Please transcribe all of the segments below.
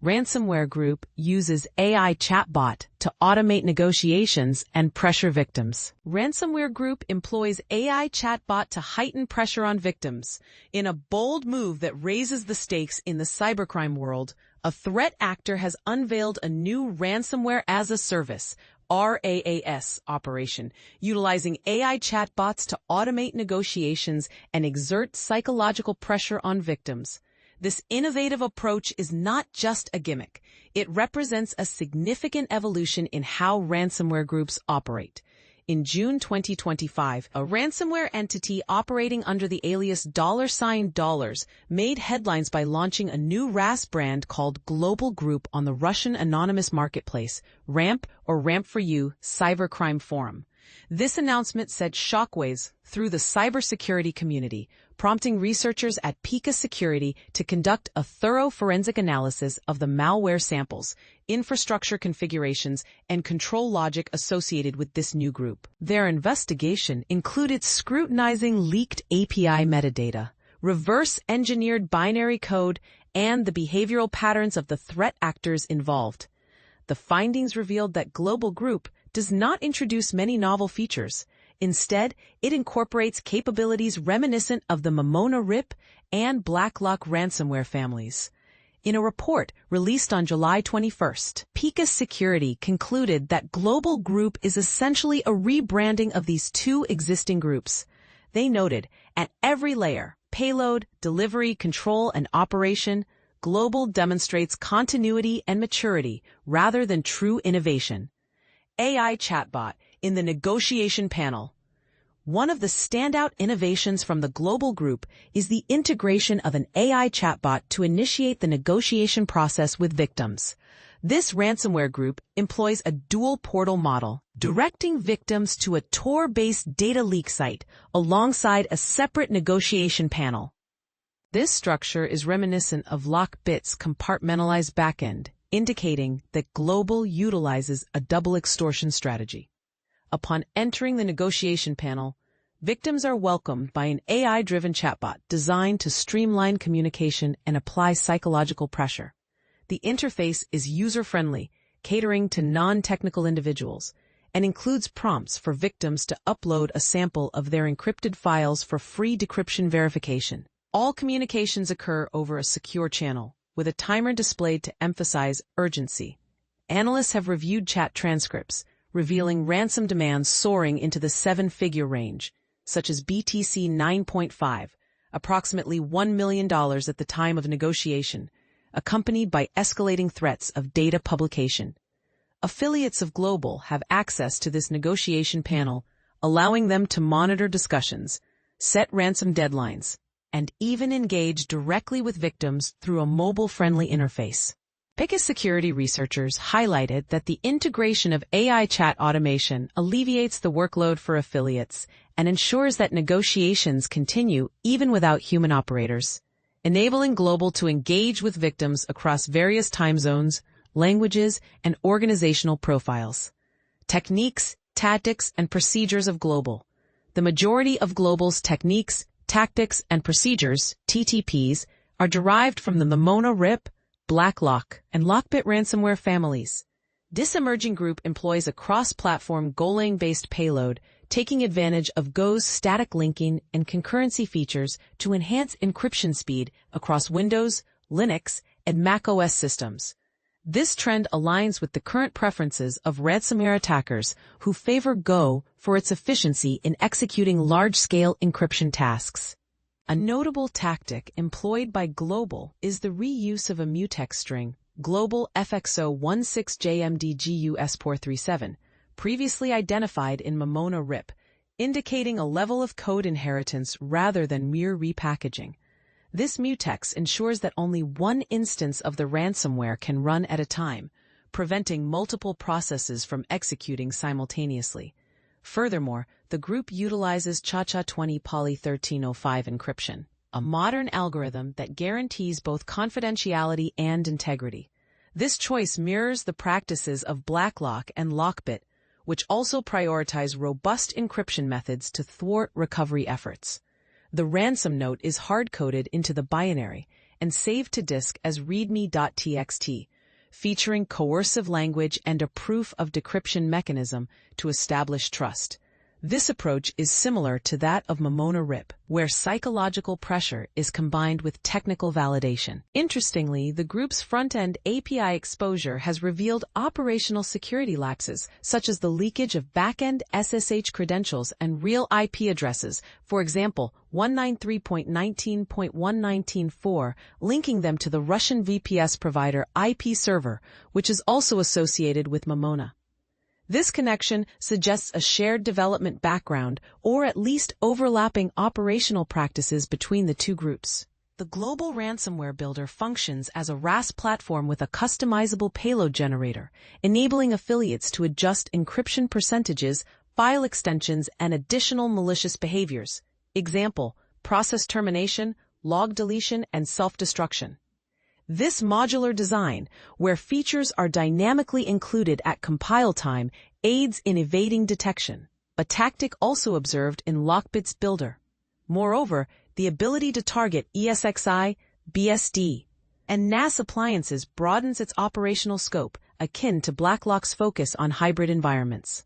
Ransomware Group uses AI chatbot to automate negotiations and pressure victims. Ransomware Group employs AI chatbot to heighten pressure on victims. In a bold move that raises the stakes in the cybercrime world, a threat actor has unveiled a new Ransomware-as-a-Service RAAS operation, utilizing AI chatbots to automate negotiations and exert psychological pressure on victims. This innovative approach is not just a gimmick. It represents a significant evolution in how ransomware groups operate. In June 2025, a ransomware entity operating under the alias $$ made headlines by launching a new RAS brand called Global Group on the Russian anonymous marketplace, RAMP or Ramp for You Cybercrime Forum. This announcement sent shockwaves through the cybersecurity community, prompting researchers at Pika Security to conduct a thorough forensic analysis of the malware samples, infrastructure configurations, and control logic associated with this new group. Their investigation included scrutinizing leaked API metadata, reverse-engineered binary code, and the behavioral patterns of the threat actors involved. The findings revealed that Global Group does not introduce many novel features. Instead, it incorporates capabilities reminiscent of the Mamona RIP and BlackLock ransomware families. In a report released on July 21st, Pika Security concluded that Global Group is essentially a rebranding of these two existing groups. They noted, at every layer, payload, delivery, control, and operation, Global demonstrates continuity and maturity rather than true innovation. AI chatbot in the negotiation panel. One of the standout innovations from the Global Group is the integration of an AI chatbot to initiate the negotiation process with victims. This ransomware group employs a dual portal model, directing victims to a Tor-based data leak site alongside a separate negotiation panel. This structure is reminiscent of Lockbit's compartmentalized backend, indicating that Global utilizes a double extortion strategy. Upon entering the negotiation panel, victims are welcomed by an AI-driven chatbot designed to streamline communication and apply psychological pressure. The interface is user-friendly, catering to non-technical individuals, and includes prompts for victims to upload a sample of their encrypted files for free decryption verification. All communications occur over a secure channel, with a timer displayed to emphasize urgency. Analysts have reviewed chat transcripts, revealing ransom demands soaring into the seven-figure range, such as BTC 9.5, approximately $1 million at the time of negotiation, accompanied by escalating threats of data publication. Affiliates of Global have access to this negotiation panel, allowing them to monitor discussions, set ransom deadlines, and even engage directly with victims through a mobile-friendly interface. Pika Security researchers highlighted that the integration of AI chat automation alleviates the workload for affiliates and ensures that negotiations continue even without human operators, enabling Global to engage with victims across various time zones, languages, and organizational profiles. Techniques, tactics, and procedures of Global. The majority of Global's techniques, tactics, and procedures, TTPs, are derived from the Mamona RIP, BlackLock, and Lockbit ransomware families. This emerging group employs a cross-platform Golang-based payload, taking advantage of Go's static linking and concurrency features to enhance encryption speed across Windows, Linux, and macOS systems. This trend aligns with the current preferences of ransomware attackers who favor Go for its efficiency in executing large-scale encryption tasks. A notable tactic employed by Global is the reuse of a mutex string, Global FXO16JMDGUS437, previously identified in Mamona RIP, indicating a level of code inheritance rather than mere repackaging. This mutex ensures that only one instance of the ransomware can run at a time, preventing multiple processes from executing simultaneously. Furthermore, the group utilizes CHA-20 Poly 1305 encryption, a modern algorithm that guarantees both confidentiality and integrity. This choice mirrors the practices of BlackLock and Lockbit, which also prioritize robust encryption methods to thwart recovery efforts. The ransom note is hard-coded into the binary and saved to disk as readme.txt, featuring coercive language and a proof of decryption mechanism to establish trust. This approach is similar to that of Momona-RIP, where psychological pressure is combined with technical validation. Interestingly, the group's front-end API exposure has revealed operational security lapses, such as the leakage of back-end SSH credentials and real IP addresses, for example, 193.19.119.4, linking them to the Russian VPS provider IP server, which is also associated with Momona. This connection suggests a shared development background or at least overlapping operational practices between the two groups. The global ransomware builder functions as a RAS platform with a customizable payload generator, enabling affiliates to adjust encryption percentages, file extensions, and additional malicious behaviors. Example: process termination, log deletion, and self-destruction. This modular design, where features are dynamically included at compile time, aids in evading detection, a tactic also observed in Lockbit's builder. Moreover, the ability to target ESXi, BSD, and NAS appliances broadens its operational scope, akin to BlackLock's focus on hybrid environments.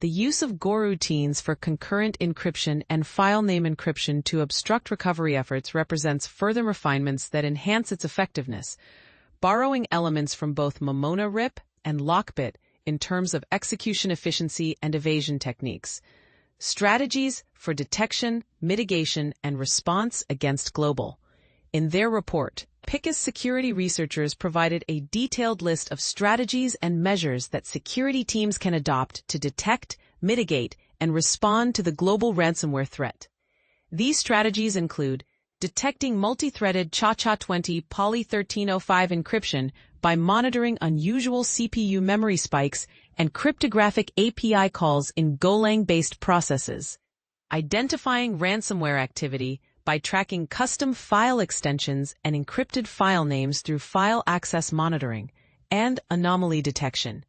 The use of goroutines for concurrent encryption and file name encryption to obstruct recovery efforts represents further refinements that enhance its effectiveness, borrowing elements from both Momona-RIP and Lockbit in terms of execution efficiency and evasion techniques. Strategies for detection, mitigation, and response against global. In their report, PICA's security researchers provided a detailed list of strategies and measures that security teams can adopt to detect, mitigate, and respond to the global ransomware threat. These strategies include detecting multi-threaded SHA-SHA-20 poly1305 encryption by monitoring unusual CPU memory spikes and cryptographic API calls in Golang-based processes, identifying ransomware activity by tracking custom file extensions and encrypted file names through file access monitoring, and anomaly detection,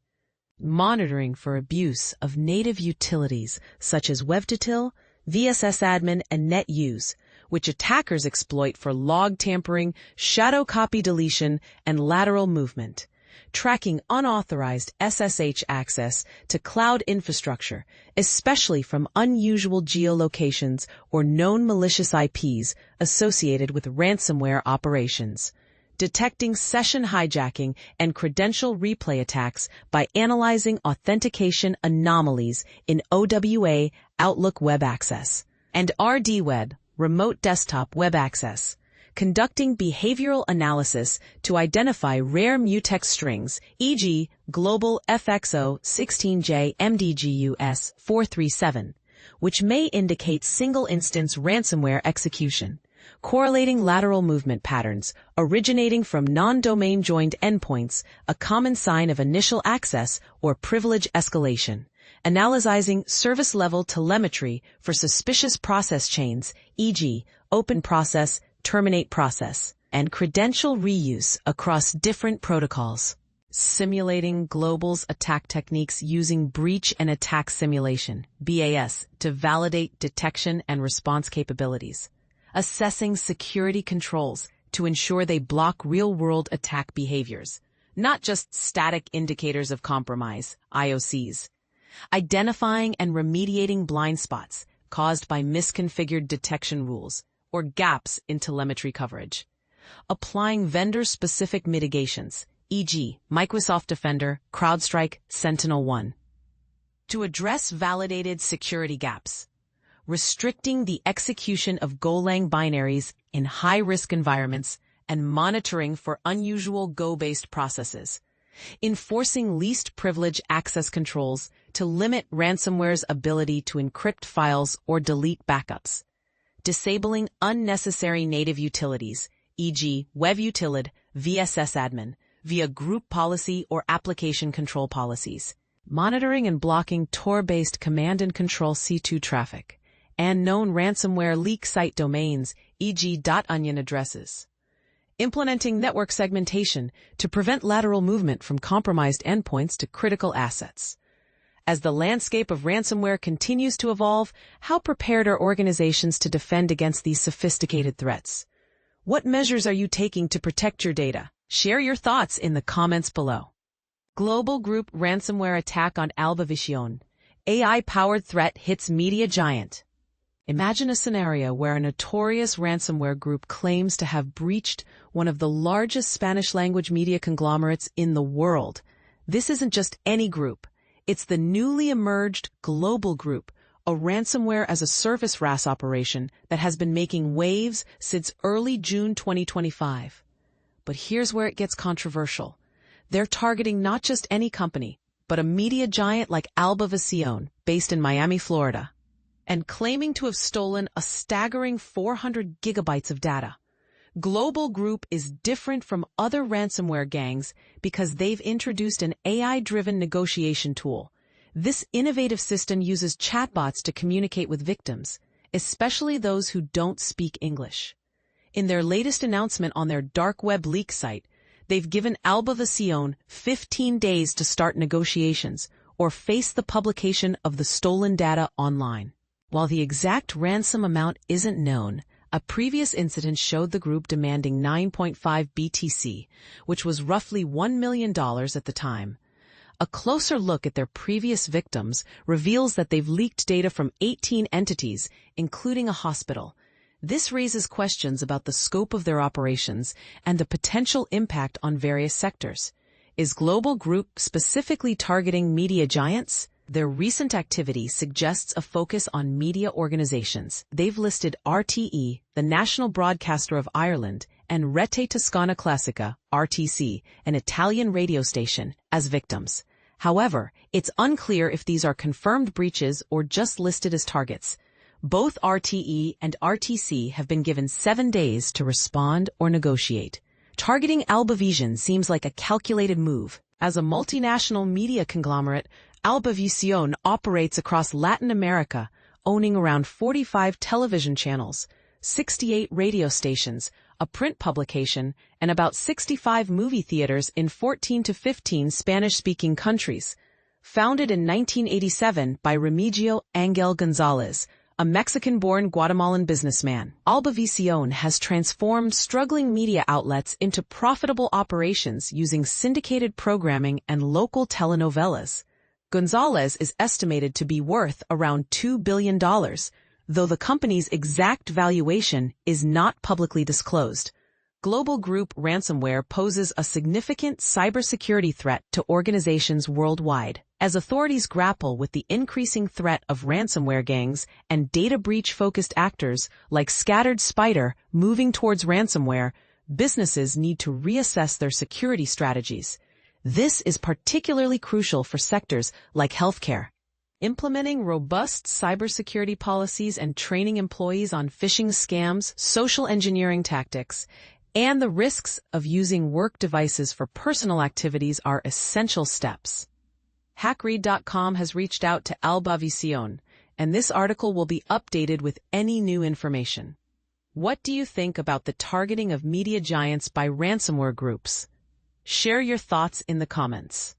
monitoring for abuse of native utilities such as WebDetil, VSSadmin, and NetUse, which attackers exploit for log tampering, shadow copy deletion, and lateral movement, tracking unauthorized SSH access to cloud infrastructure, especially from unusual geolocations or known malicious IPs associated with ransomware operations, detecting session hijacking and credential replay attacks by analyzing authentication anomalies in OWA Outlook Web Access, and RDWeb Remote Desktop Web Access, conducting behavioral analysis to identify rare mutex strings, e.g., global FXO 16J MDGUS 437, which may indicate single-instance ransomware execution, correlating lateral movement patterns originating from non-domain joined endpoints, a common sign of initial access or privilege escalation, analyzing service-level telemetry for suspicious process chains, e.g., open process, terminate process, and credential reuse across different protocols, simulating global's attack techniques using breach and attack simulation, BAS, to validate detection and response capabilities, assessing security controls to ensure they block real-world attack behaviors, not just static indicators of compromise, IOCs, identifying and remediating blind spots caused by misconfigured detection rules, or gaps in telemetry coverage, applying vendor-specific mitigations, e.g., Microsoft Defender, CrowdStrike, Sentinel-1, to address validated security gaps, restricting the execution of Golang binaries in high-risk environments and monitoring for unusual Go-based processes, enforcing least privilege access controls to limit ransomware's ability to encrypt files or delete backups, disabling unnecessary native utilities, e.g., WebUtilid, VSSadmin, via group policy or application control policies, monitoring and blocking Tor-based command and control C2 traffic, and known ransomware leak site domains, e.g. .onion addresses, implementing network segmentation to prevent lateral movement from compromised endpoints to critical assets. As the landscape of ransomware continues to evolve, how prepared are organizations to defend against these sophisticated threats? What measures are you taking to protect your data? Share your thoughts in the comments below. Global group ransomware attack on Albavisión. AI-powered threat hits media giant. Imagine a scenario where a notorious ransomware group claims to have breached one of the largest Spanish-language media conglomerates in the world. This isn't just any group. It's the newly emerged Global Group, a Ransomware-as-a-Service RAS operation that has been making waves since early June 2025. But here's where it gets controversial. They're targeting not just any company, but a media giant like Albavisión, based in Miami, Florida, and claiming to have stolen a staggering 400 gigabytes of data. Global Group is different from other ransomware gangs because they've introduced an AI-driven negotiation tool. This innovative system uses chatbots to communicate with victims, especially those who don't speak English. In their latest announcement on their dark web leak site, they've given Albavisión 15 days to start negotiations or face the publication of the stolen data online. While the exact ransom amount isn't known, a previous incident showed the group demanding 9.5 BTC, which was roughly $1 million at the time. A closer look at their previous victims reveals that they've leaked data from 18 entities, including a hospital. This raises questions about the scope of their operations and the potential impact on various sectors. Is Global Group specifically targeting media giants? Their recent activity suggests a focus on media organizations. They've listed RTE, the national broadcaster of Ireland, and Rete Toscana Classica, RTC, an Italian radio station, as victims. However, it's unclear if these are confirmed breaches or just listed as targets. Both RTE and RTC have been given 7 days to respond or negotiate. Targeting Albavisión seems like a calculated move. As a multinational media conglomerate, Albavisión operates across Latin America, owning around 45 television channels, 68 radio stations, a print publication, and about 65 movie theaters in 14 to 15 Spanish-speaking countries. Founded in 1987 by Remigio Angel González, a Mexican-born Guatemalan businessman, Albavisión has transformed struggling media outlets into profitable operations using syndicated programming and local telenovelas. González is estimated to be worth around $2 billion, though the company's exact valuation is not publicly disclosed. Global Group ransomware poses a significant cybersecurity threat to organizations worldwide. As authorities grapple with the increasing threat of ransomware gangs and data breach-focused actors like Scattered Spider moving towards ransomware, businesses need to reassess their security strategies. This is particularly crucial for sectors like healthcare. Implementing robust cybersecurity policies and training employees on phishing scams, social engineering tactics, and the risks of using work devices for personal activities are essential steps. Hackread.com has reached out to Albavisión, and this article will be updated with any new information. What do you think about the targeting of media giants by ransomware groups? Share your thoughts in the comments.